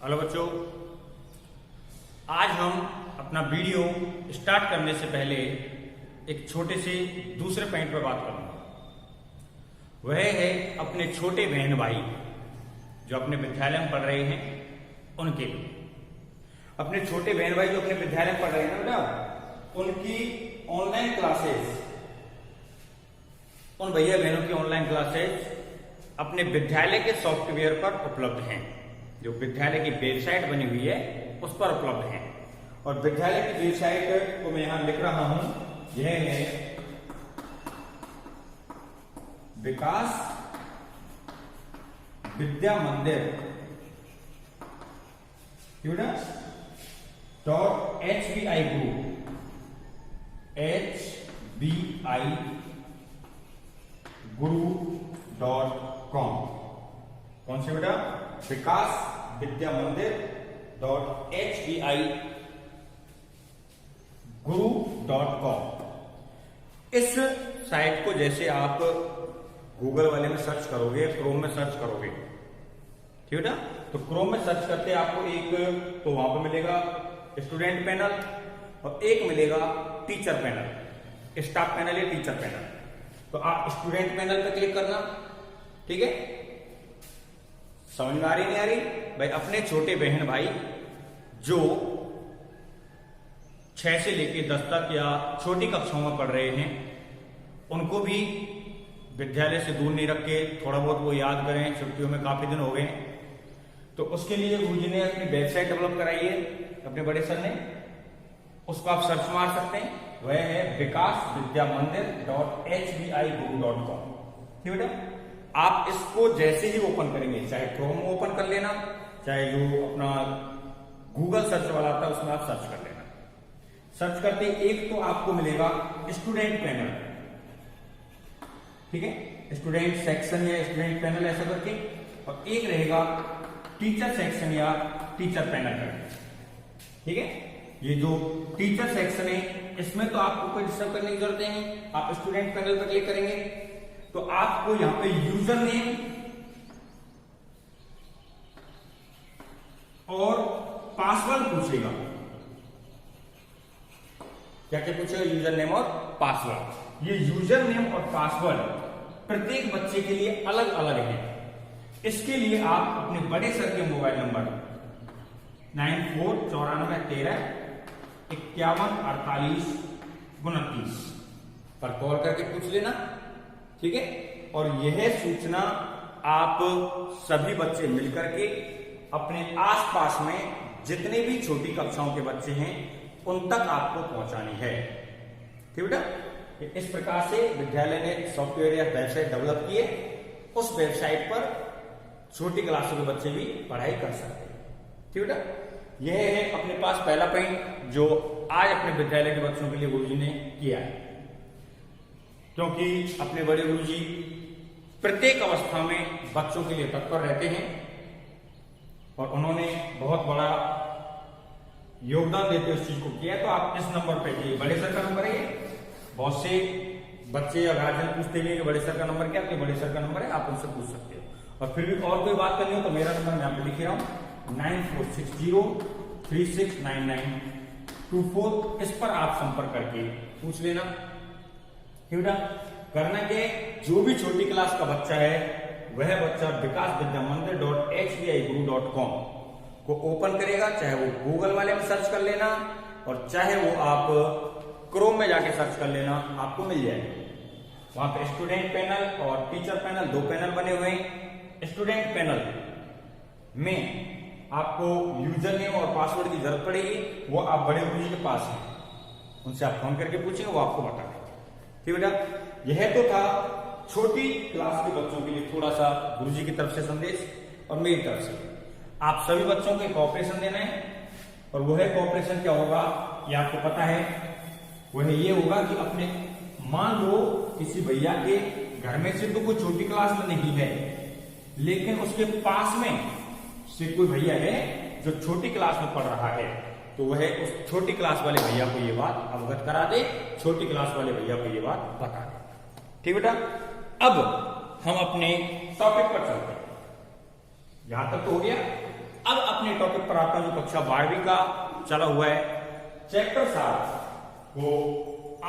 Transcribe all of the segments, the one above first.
Hello बच्चों, आज हम अपना वीडियो स्टार्ट करने से पहले एक छोटे से दूसरे पॉइंट पर बात करूंगा। वह है अपने छोटे बहन भाई जो अपने विद्यालय में पढ़ रहे हैं उनके लिए। अपने छोटे बहन भाई जो अपने विद्यालय में पढ़ रहे हैं ना, उनकी ऑनलाइन क्लासेस, उन भैया बहनों की ऑनलाइन क्लासेस अपने विद्यालय के सॉफ्टवेयर पर उपलब्ध हैं। जो विद्यालय की वेबसाइट बनी हुई है उस पर उपलब्ध है। और विद्यालय की वेबसाइट को मैं यहां लिख रहा हूं, यह है विकास विद्या मंदिर .hbi group hbiguru.com। कौन से बेटा? विकास विद्या मंदिर .hbiguru.com। इस साइट को जैसे आप गूगल वाले में सर्च करोगे, क्रोम में सर्च करोगे, ठीक है ना, तो क्रोम में सर्च करते आपको एक तो वहां पर मिलेगा स्टूडेंट पैनल और एक मिलेगा टीचर पैनल, स्टाफ पैनल या टीचर पैनल। तो आप स्टूडेंट पैनल पर क्लिक करना, ठीक है। समझ में आ रही नहीं आ रही भाई? अपने छोटे बहन भाई जो 6 से लेकर 10 तक या छोटी कक्षाओं में पढ़ रहे हैं, उनको भी विद्यालय से दूर नहीं रख के थोड़ा बहुत वो याद करें। छुट्टियों में काफी दिन हो गए, तो उसके लिए गुरुजी ने अपनी वेबसाइट डेवलप कराई है, अपने बड़े सर ने। उसको आप सर्च मार सकते हैं, वह है विकास विद्या मंदिर .hbiguru.com। ठीक है बेटा, आप इसको जैसे ही ओपन करेंगे, चाहे क्रोम में ओपन कर लेना, चाहे जो अपना गूगल सर्च वाला आता है उसमें आप सर्च कर लेना। सर्च करते एक तो आपको मिलेगा स्टूडेंट पैनल, ठीक है, स्टूडेंट सेक्शन या स्टूडेंट पैनल ऐसा करके, और एक रहेगा टीचर सेक्शन या टीचर पैनल करके, ठीक है। ये जो टीचर सेक्शन है इसमें तो आपको कोई डिस्टर्ब करने की जरूरत नहीं। आप स्टूडेंट पैनल पर क्लिक करेंगे तो आपको यहां पे यूजर नेम और पासवर्ड पूछेगा। क्या क्या पूछेगा? यूजर नेम और पासवर्ड। ये यूजर नेम और पासवर्ड प्रत्येक बच्चे के लिए अलग अलग है। इसके लिए आप अपने बड़े सर के मोबाइल नंबर 949413514829 पर कॉल करके पूछ लेना, ठीक है। और यह सूचना आप सभी बच्चे मिलकर के अपने आसपास में जितने भी छोटी कक्षाओं के बच्चे हैं उन तक आपको पहुंचानी है, ठीक बेटा। इस प्रकार से विद्यालय ने सॉफ्टवेयर या वेबसाइट डेवलप की है। उस वेबसाइट पर छोटी क्लासों के बच्चे भी पढ़ाई कर सकते हैं, ठीक बेटा। यह है अपने पास पहला पॉइंट जो आज अपने विद्यालय के बच्चों के लिए गुरुजी ने किया है। क्योंकि अपने बड़े गुरुजी प्रत्येक अवस्था में बच्चों के लिए तत्पर रहते हैं और उन्होंने बहुत बड़ा योगदान देते उस चीज को किया। तो आप इस नंबर पे, ये बड़े सर का नंबर है, बहुत से बच्चे या गार्जियन पूछते हैं कि बड़े सर का नंबर क्या है, बड़े सर का नंबर है, आप उनसे पूछ सकते हो। और फिर भी और कोई बात करनी हो तो मेरा नंबर मैं यहाँ पे लिख रहा हूं 9460369924। इस पर आप संपर्क करके पूछ लेना, ठीक है। करना के जो भी छोटी क्लास का बच्चा है वह बच्चा विकास विद्या मंदिर .hbiguru.com को ओपन करेगा, चाहे वो गूगल वाले में सर्च कर लेना और चाहे वो आप क्रोम में जाके सर्च कर लेना, आपको मिल जाएगा। वहां पे स्टूडेंट पैनल और टीचर पैनल, दो पैनल बने हुए हैं। स्टूडेंट पैनल में आपको यूजर नेम और पासवर्ड की जरूरत पड़ेगी, वो आप बड़े गुरुजी के पास हैं, उनसे आप फोन करके पूछेंगे, वो आपको बता देंगे, ठीक बेटा। यह तो था छोटी क्लास के बच्चों के लिए थोड़ा सा गुरुजी की तरफ से संदेश और मेरी तरफ से। आप सभी बच्चों को कोऑपरेशन देना है, और वह कोऑपरेशन क्या होगा ये आपको पता है। वह ये होगा कि अपने, मान लो किसी भैया के घर में से तो कोई छोटी क्लास में नहीं है, लेकिन उसके पास में से कोई भैया है जो छोटी क्लास में पढ़ रहा है, तो वह उस छोटी क्लास वाले भैया को ये बात अवगत करा दे, छोटी क्लास वाले भैया को ये बात बता दे, ठीक बेटा। अब हम अपने टॉपिक पर चलते हैं। यहां तक तो हो गया। अब अपने टॉपिक पर आता हूं जो कक्षा 12वीं का चला हुआ है चैप्टर 7 को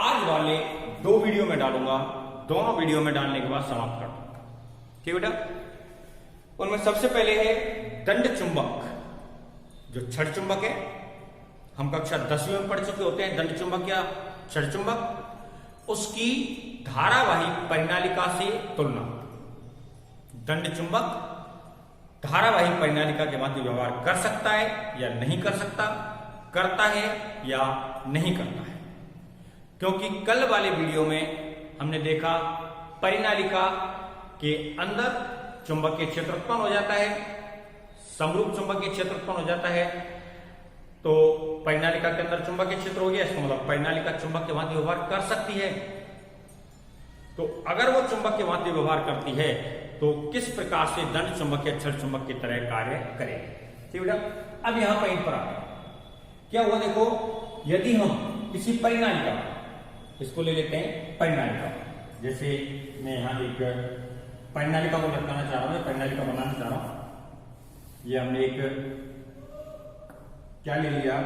आज वाले 2 वीडियो में डालूंगा। दोनों वीडियो में डालने के बाद समाप्त कर दूंगा। ठीक बेटा, उनमें सबसे पहले है दंड चुंबक, जो छड़ चुंबक है। हम कक्षा 10वीं में पढ़ चुके होते हैं दंड चुंबक या छड़ चुंबक। उसकी धारावाही परिनालिका से तुलना। दंड चुंबक धारावाही परिनालिका के माध्यम व्यवहार कर सकता है या नहीं कर सकता, करता है या नहीं करता है। क्योंकि कल वाले वीडियो में हमने देखा परिनालिका के अंदर चुंबकीय क्षेत्र उत्पन्न हो जाता है, समरूप चुंबकीय क्षेत्र उत्पन्न हो जाता है। तो परिनालिका के अंदर चुंबकीय क्षेत्र हो गया, इसका मतलब परिनालिका चुंबक के भांति व्यवहार कर सकती है। तो अगर वो चुंबक के भांति व्यवहार करती है तो किस प्रकार से दंड चुंबक या छड़ चुंबक की तरह कार्य करेगी। ठीक बेटा, अब यहां पर इन पर आते हैं। क्या हुआ देखो, यदि हम किसी परिनालिका, इसको ले लेते हैं परिनालिका, जैसे मैं यहां एक परिनालिका को लटकाना चाह रहा हूं, परिनालिका बनाना चाह रहा हूं। ये हमने एक क्या ले लिया,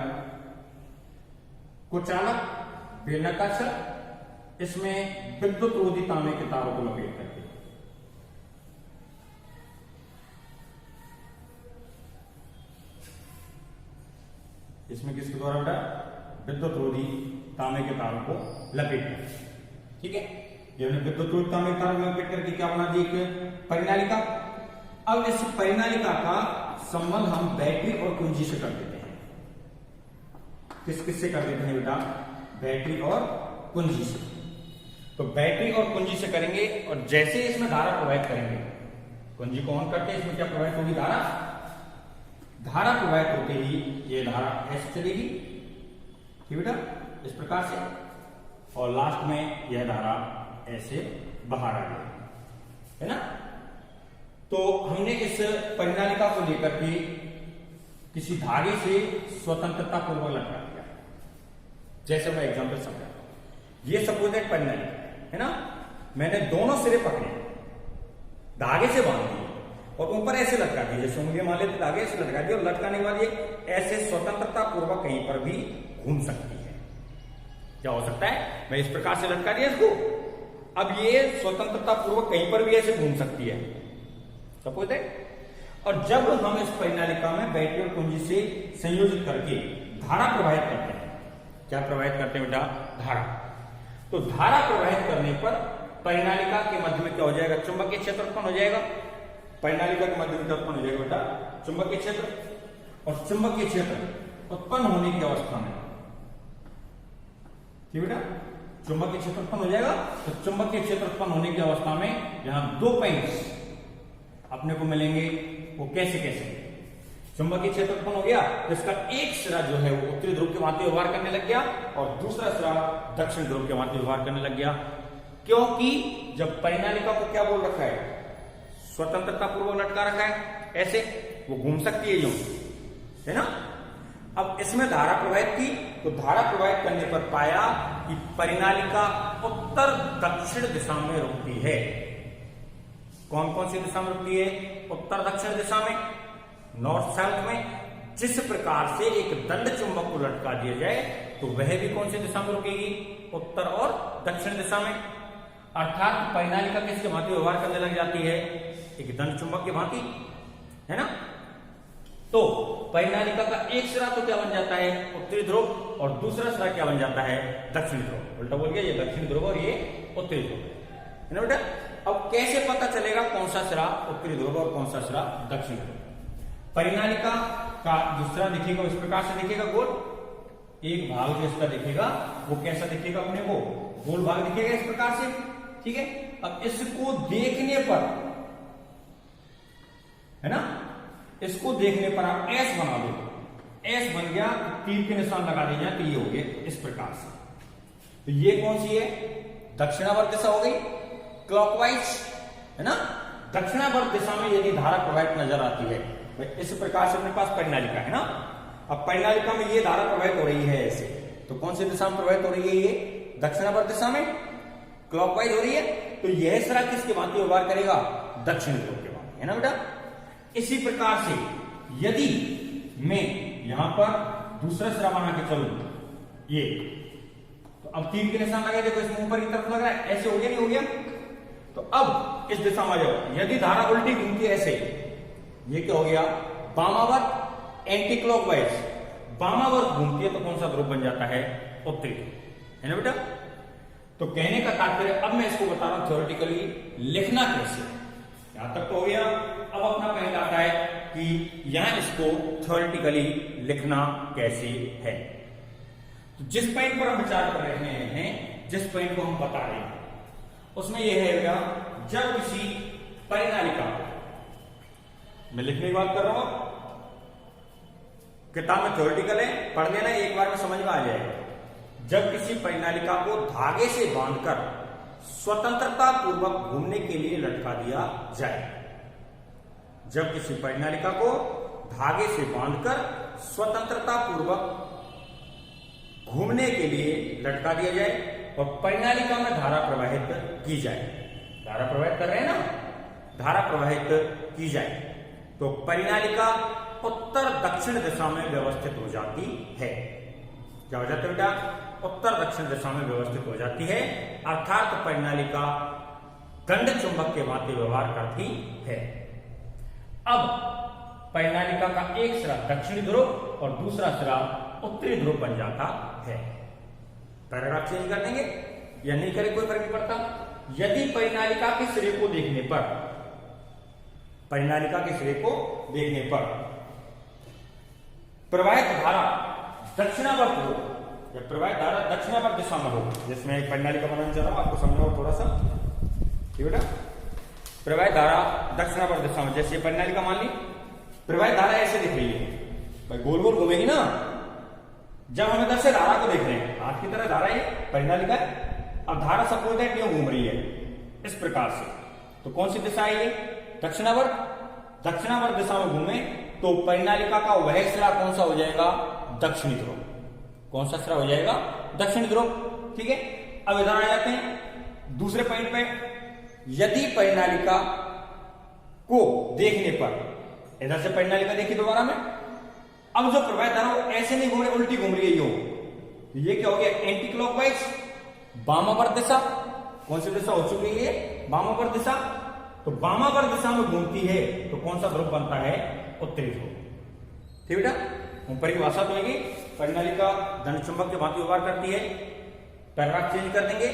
कुचालक बेलनाकार, इसमें विद्युत रोधी तांबे के तारों को लपेट करके, इसमें किसके द्वारा बेटा, विद्युत रोधी तांबे के तारों को लपेट कर। ठीक है, ये हमने विद्युत रोधी तांबे के तारों को लपेट करके क्या बना दी, एक परिनालिका। अब इस परिनालिका का संबंध हम बैटरी और कुंजी से कर देते हैं। किससे कर देते हैं बेटा, बैटरी और कुंजी से। तो बैटरी और कुंजी से करेंगे और जैसे इसमें धारा प्रवाहित करेंगे, कुंजी को ऑन करते हैं, इसमें क्या प्रवाहित होगी, धारा। धारा प्रवाहित होते ही ये धारा ऐसे चलेगी, ठीक बेटा, इस प्रकार से, और लास्ट में यह धारा ऐसे बाहर आ जाएगी, है ना। तो हमने इस परिनालिका को लेकर के किसी धागे से स्वतंत्रता पूर्वक लटका दिया, जैसे मैं एग्जांपल समझा। ये सपोज एक परिनालिका है ना, मैंने दोनों सिरे पकड़े, धागे से बांध दिए और ऊपर ऐसे लटका दिए, जैसे उंगलियां मान लेते धागे से लटका दिए, और लटकाने के बाद ये ऐसे स्वतंत्रता पूर्वक कहीं पर भी घूम सकती है। क्या हो सकता है, मैं इस प्रकार से लटका दिया इसको, अब ये स्वतंत्रता पूर्वक कहीं पर भी ऐसे घूम सकती है, सपोज है। और जब हम इस परिनालिका में बैटरी और कुंजी से संयोजित करके धारा प्रवाहित करते हैं, क्या प्रवाहित करते हैं बेटा, धारा। तो धारा प्रवाहित करने पर परिनालिका के मध्य में क्या हो जाएगा, चुंबकीय क्षेत्र उत्पन्न हो जाएगा। परिनालिका के मध्य में क्या उत्पन्न हो जाएगा बेटा, चुंबकीय क्षेत्र। और चुंबकीय क्षेत्र उत्पन्न होने की अवस्था में, ठीक बेटा, चुंबकीय क्षेत्र उत्पन्न हो जाएगा। तो चुंबकीय क्षेत्र उत्पन्न होने की अवस्था में जहां 2 पॉइंट्स अपने को मिलेंगे, वो कैसे कैसे, चुंबकीय क्षेत्र उत्पन्न हो गया तो इसका एक सिरा जो है वो उत्तरी ध्रुव के भांति व्यवहार करने लग गया और दूसरा सिरा दक्षिण ध्रुव के भांति व्यवहार करने लग गया। क्योंकि जब परिनालिका को क्या बोल रखा है, स्वतंत्रता पूर्वक लटका रखा है, ऐसे वो घूम सकती है यूं, है ना। अब इसमें धारा प्रवाहित की, तो धारा प्रवाहित करने पर पाया कि परिनालिका उत्तर दक्षिण दिशा में रुकती है। कौन कौन सी दिशा में रुकती है, उत्तर दक्षिण दिशा में, नॉर्थ साउथ में। जिस प्रकार से एक दंड चुंबक को लटका दिया जाए तो वह भी कौन सी दिशा में रुकेगी, उत्तर और दक्षिण दिशा में। अर्थात परिनालिका किसके भांति व्यवहार करने लग जाती है, एक दंड चुंबक के भांति, है ना। तो परिनालिका का एक सिरा तो क्या बन जाता है, उत्तरी ध्रुव, और दूसरा सिरा क्या बन जाता है, दक्षिण ध्रुव। उल्टा बोल गया, ये दक्षिण ध्रुव और ये उत्तरी ध्रुव, है ना बेटा। अब कैसे पता चलेगा कौन सा सिरा उत्तरी ध्रुव और कौन सा सिरा दक्षिण ध्रुव। परिनालिका का दूसरा दिखेगा, इस प्रकार से दिखेगा, गोल। एक भाग जो इसका दिखेगा वो कैसा दिखेगा, अपने को गोल भाग दिखेगा इस प्रकार से, ठीक है। अब इसको देखने पर, है ना, इसको देखने पर आप एस बना दो, एस बन गया तो तीर के निशान लगा दीजिए, तो ये हो गया इस प्रकार से। तो ये कौन सी है, दक्षिणावर्त दिशा हो गई, क्लॉकवाइज, है ना। दक्षिणावर्त दिशा में यदि धारा प्रवाहित नजर आती है, इस प्रकार से अपने पास परिनालिका है ना। अब परिनालिका में ये धारा प्रवाहित हो रही है ऐसे, तो कौन सी दिशा में प्रवाहित हो रही है, ये दक्षिणावर्त दिशा में, क्लॉकवाइज हो रही है। तो यह सिरा किसके भांति व्यवहार करेगा, दक्षिण ध्रुव के भांति, है ना बेटा। इसी प्रकार से यदि मैं यहां पर दूसरा सिरा बना के चलूं ये, तो अब तीर के निशान लगे, देखो इसमें ऊपर की तरफ लग रहा है, ऐसे हो गया नहीं हो गया? तो अब इस दिशा में जाओ, यदि धारा उल्टी घूमती है ऐसे, ये क्या हो गया? वामावर्त एंटी क्लॉकवाइज, वामावर्त घूमती है तो कौन सा ध्रुव बन जाता है? उत्तरी, है ना बेटा? तो कहने का तात्पर्य, अब मैं इसको बता रहा हूं थ्योरेटिकली लिखना कैसे, यहां तक तो हो गया। अब अपना पॉइंट आता है कि यहां इसको थ्योरेटिकली लिखना कैसे है। तो जिस पॉइंट पर हम विचार कर रहे हैं, जिस पॉइंट को हम बता रहे हैं, उसमें यह है जब किसी परिनालिका, मैं लिखने की बात कर रहा हूं, किताब में थ्योरेटिकल है, पढ़ लेना एक बार में समझ में आ जाएगा। जब किसी परिनालिका को धागे से बांधकर स्वतंत्रता पूर्वक घूमने के लिए लटका दिया जाए, जब किसी परिनालिका को धागे से बांधकर स्वतंत्रता पूर्वक घूमने के लिए लटका दिया जाए और परिनालिका में धारा प्रवाहित की जाए, धारा प्रवाहित कर रहे हैं ना, धारा प्रवाहित की जाए, तो परिनालिका उत्तर दक्षिण दिशा में व्यवस्थित हो जाती है। क्या हो जाता है बेटा? उत्तर दक्षिण दिशा में व्यवस्थित हो जाती है, अर्थात परिनालिका गंड चुंबक के भांति व्यवहार करती है। अब परिनालिका का एक सिरा दक्षिणी ध्रुव और दूसरा सिरा उत्तरी ध्रुव बन जाता है। पैराग्राफ चेंज कर देंगे या नहीं करें कोई फर्क नहीं पड़ता। यदि परिनालिका के सिरे को देखने पर, परिनालिका के सिरे को देखने पर प्रवाहित धारा दक्षिणावर्त हो, या प्रवाहित धारा दक्षिणावर्त दिशा में हो, जिसमें एक परिनालिका बनाना चाह रहा हूं, आपको समझाओ थोड़ा सा, ठीक बेटा? प्रवाहित धारा दक्षिणावर्त दिशा में, जैसे परिनालिका मान ली, प्रवाहित धारा ऐसे दिख रही है, भाई गोल गोल घूमेगी ना। जब हम इधर से धारा को देख रहे हैं, हाथ की तरह धारा है, परिनालिका है, अब धारा सपोज दैट यूं घूम रही है इस प्रकार से, तो कौन सी दिशा है ये? दक्षिणावर्त। दक्षिणावर्त दिशा में घूमे तो परिनालिका का वह सिरा कौन सा हो जाएगा? दक्षिणी ध्रुव। कौन सा सिरा हो जाएगा? दक्षिणी ध्रुव, ठीक है। अब इधर आ जाते हैं दूसरे पॉइंट पे, यदि परिनालिका को देखने पर, इधर से परिनालिका देखी दोबारा में, अब जो प्रवाहित धारा वो ऐसे नहीं घूम रही, उल्टी घूम रही है यूं, तो ये क्या हो गया? एंटी क्लॉकवाइज, वामावर्त दिशा। कौन सी दिशा हो चुकी है? वामावर्त दिशा। तो वामावर्त दिशा में घूमती है तो कौन सा ध्रुव बनता है? उत्तरी ध्रुव, ठीक बेटा? ऊपर की भाषा तो होगी, परिनालिका धन चुंबक के भांति व्यवहार करती है। पैराग्राफ चेंज कर देंगे,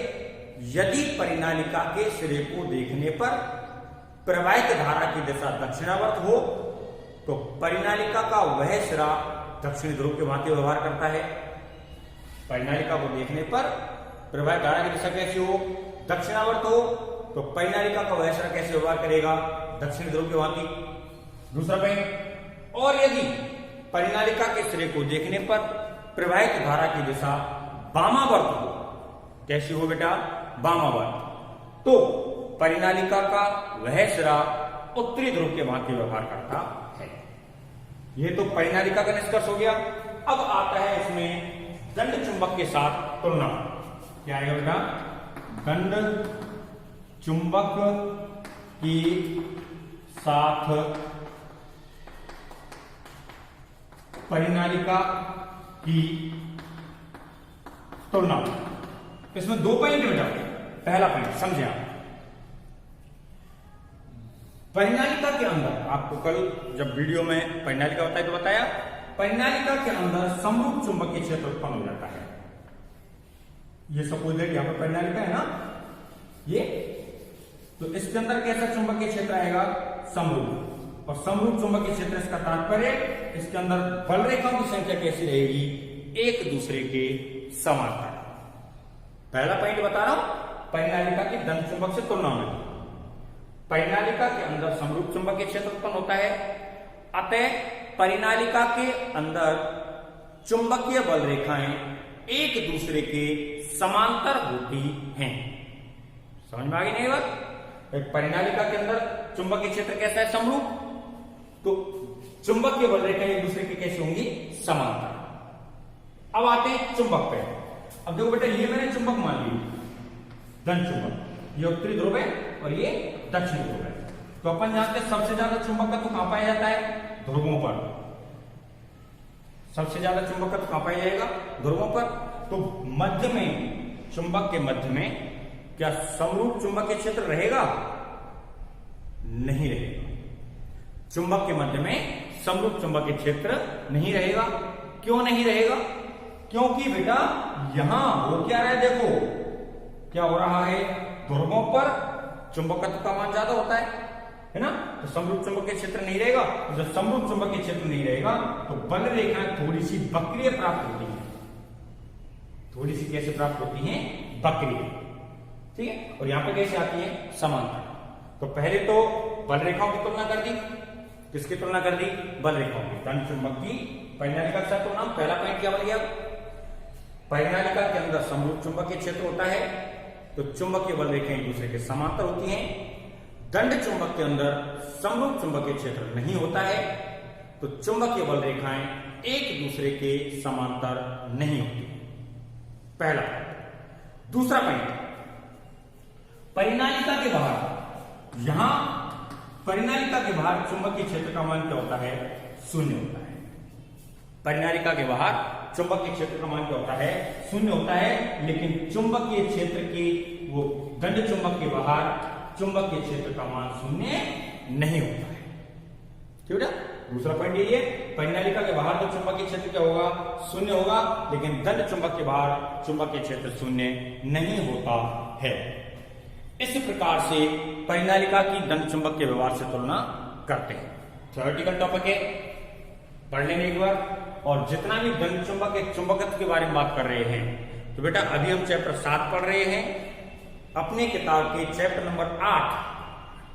यदि परिनालिका के सिरे को देखने पर प्रवाहित धारा की दिशा दक्षिणावर्त हो तो परिनालिका का वह सिरा दक्षिणी ध्रुव के भांति व्यवहार करता है। परिनालिका को देखने पर प्रवाहित धारा की दिशा कैसी हो? दक्षिणावर्त हो, तो परिनालिका का वह सिरा कैसे व्यवहार करेगा? दक्षिणी ध्रुव के भांति। दूसरा पॉइंट, और यदि परिनालिका के सिरे को देखने पर प्रवाहित धारा की दिशा वामावर्त हो, कैसी हो बेटा? वामावर्त, तो परिनालिका का वह सिरा उत्तरी ध्रुव के भांति व्यवहार करता है। यह तो परिनालिका का निष्कर्ष हो गया। अब आता है इसमें दंड चुंबक के साथ तुलना। क्या आएगा बेटा? दंड चुंबक की साथ परिनालिका की तुलना। इसमें दो पॉइंट बेटा। पहला पॉइंट समझे आप, परिनालिका के अंदर, आपको कल जब वीडियो में परिनालिका बताया तो बताया, परिनालिका के अंदर समरूप चुंबकीय क्षेत्र उत्पन्न हो जाता है। ये सपोज दैट यहां पर परिनालिका है ना, ये, तो इसके अंदर कैसा चुंबकीय क्षेत्र आएगा? समरूप। और समरूप चुंबकीय क्षेत्र, इसका तात्पर्य इसके अंदर बल रेखाओं की संख्या कैसी रहेगी? एक दूसरे के समांतर। पहला पॉइंट बता रहा हूं, परिनालिका की दंड चुंबक से तुलना में। परिनालिका के अंदर समरूप चुंबकीय क्षेत्र उत्पन्न होता है, अतः परिनालिका के अंदर चुंबकीय बल रेखाएं एक दूसरे के समांतर होती हैं। समझ में आ गई नहीं बात? एक परिनालिका के अंदर चुंबकीय क्षेत्र कैसा है? समरूप, तो चुंबकीय बल रेखाएं एक दूसरे के कैसे होंगी? समांतर। अब आते हैं चुंबक पे। अब देखो बेटा, ये मैंने चुंबक मान ली, धन चुंबक, ये उत्तरी ध्रुव है और ये दक्षिणी ध्रुव है। तो अपन जानते हैं सबसे ज्यादा चुंबक का तो कहां पाया जाता है? ध्रुवों पर। सबसे ज्यादा चुंबकत्व कहां पाया जाएगा? ध्रुवों पर। तो मध्य में, चुंबक के मध्य में क्या समरूप चुंबकीय क्षेत्र रहेगा? नहीं रहेगा। चुंबक के मध्य में समरूप चुंबकीय क्षेत्र नहीं रहेगा। क्यों नहीं रहेगा? क्योंकि बेटा यहां हो क्या रहा है, देखो क्या हो रहा है, ध्रुवों पर चुंबकत्व का मान ज्यादा होता है ना, तो समरूप चुंबकीय क्षेत्र नहीं रहेगा। तो जब समरूप चुंबकीय क्षेत्र नहीं रहेगा तो बल रेखाएं थोड़ी सी वक्रीय प्राप्त होती हैं। थोड़ी सी कैसे प्राप्त होती हैं? वक्रीय। ठीक है, और यहां पे कैसे आती है? समांतर। तो पहले तो बल रेखाओं की तुलना कर दी। किसकी तुलना कर दी? बल रेखाओं की। धन चुंबक की परिनालिका के साथ तुलना। पहला पॉइंट क्या बन गया? परिनालिका के अंदर समरूप चुंबकीय क्षेत्र होता है तो चुंबकीय बल रेखाएं एक दूसरे के समांतर होती हैं। दंड चुंबक के अंदर समरूप चुंबकीय क्षेत्र नहीं होता है तो चुंबकीय बल रेखाएं एक दूसरे के समांतर नहीं होती। पहला पॉइंट। दूसरा पॉइंट, परिनालिका के बाहर, यहां परिनालिका के बाहर चुंबकीय क्षेत्र का मान क्या होता है? शून्य होता है। परिनालिका के बाहर चुंबकीय क्षेत्र का मान क्या होता है? शून्य होता है। लेकिन चुंबकीय क्षेत्र की वो दंड चुंबक के बाहर चुंबकीय क्षेत्र का मान शून्य नहीं होता है। ठीक है, दूसरा पॉइंट ये है, परिनालिका के बाहर तो चुंबकीय क्षेत्र क्या होगा? शून्य होगा। लेकिन दंड चुंबक के बाहर चुंबकीय क्षेत्र शून्य नहीं होता है। इस प्रकार से परिनालिका की दंड चुंबक के व्यवहार से तुलना करते हैं। थ्योरेटिकल टॉपिक है, पढ़ लेंगे एक बार। और जितना भी दंड चुंबक एक चुंबकत्व के बारे में बात कर रहे हैं तो बेटा अभी हम चैप्टर 7 पढ़ रहे हैं। अपने किताब के चैप्टर नंबर 8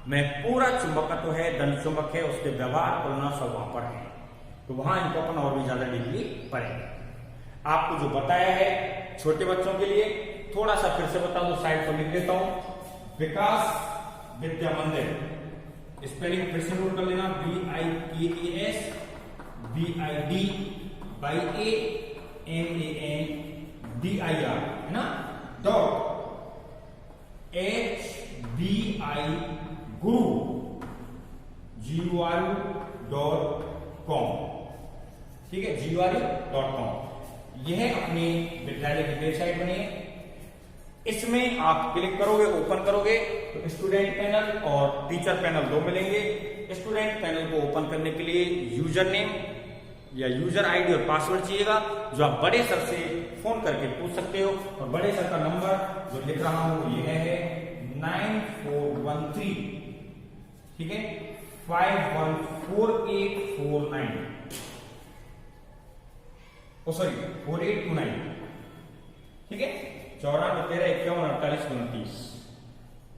में पूरा चुंबकत्व है, दंड चुंबक है, उसके व्यवहार तुलना सब वहां पर है। तो वहां इनको अपन और भी ज्यादा डीपली पढ़ेंगे। आपको जो बताया है छोटे बच्चों के लिए थोड़ा सा फिर से बता दो, साइड पर लिख देता हूं। विकास विद्या मंदिर, स्पेलिंग फिर से नोट कर लेना, BIKAS BIDMANDIR है ना, .HBI guru.com। ठीक है, guru.com। यह अपनी विद्यालय की वेबसाइट बनी है। इसमें आप क्लिक करोगे, ओपन करोगे तो स्टूडेंट पैनल और टीचर पैनल दो मिलेंगे। स्टूडेंट पैनल को ओपन करने के लिए यूजर नेम या यूजर आईडी और पासवर्ड चाहिएगा, जो आप बड़े सर से फोन करके पूछ सकते हो। और बड़े सर का नंबर जो लिख रहा हूं ये है 9413, ठीक है, 514849, सॉरी 4829, ठीक है, 9413514829।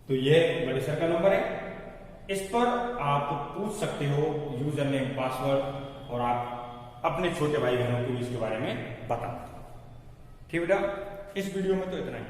तो ये बड़े सर का नंबर है। इस पर आप पूछ सकते हो यूजर नेम, पासवर्ड, और आप अपने छोटे भाई बहनों को भी इसके बारे में बता। ठीक बेटा, इस वीडियो में तो इतना ही।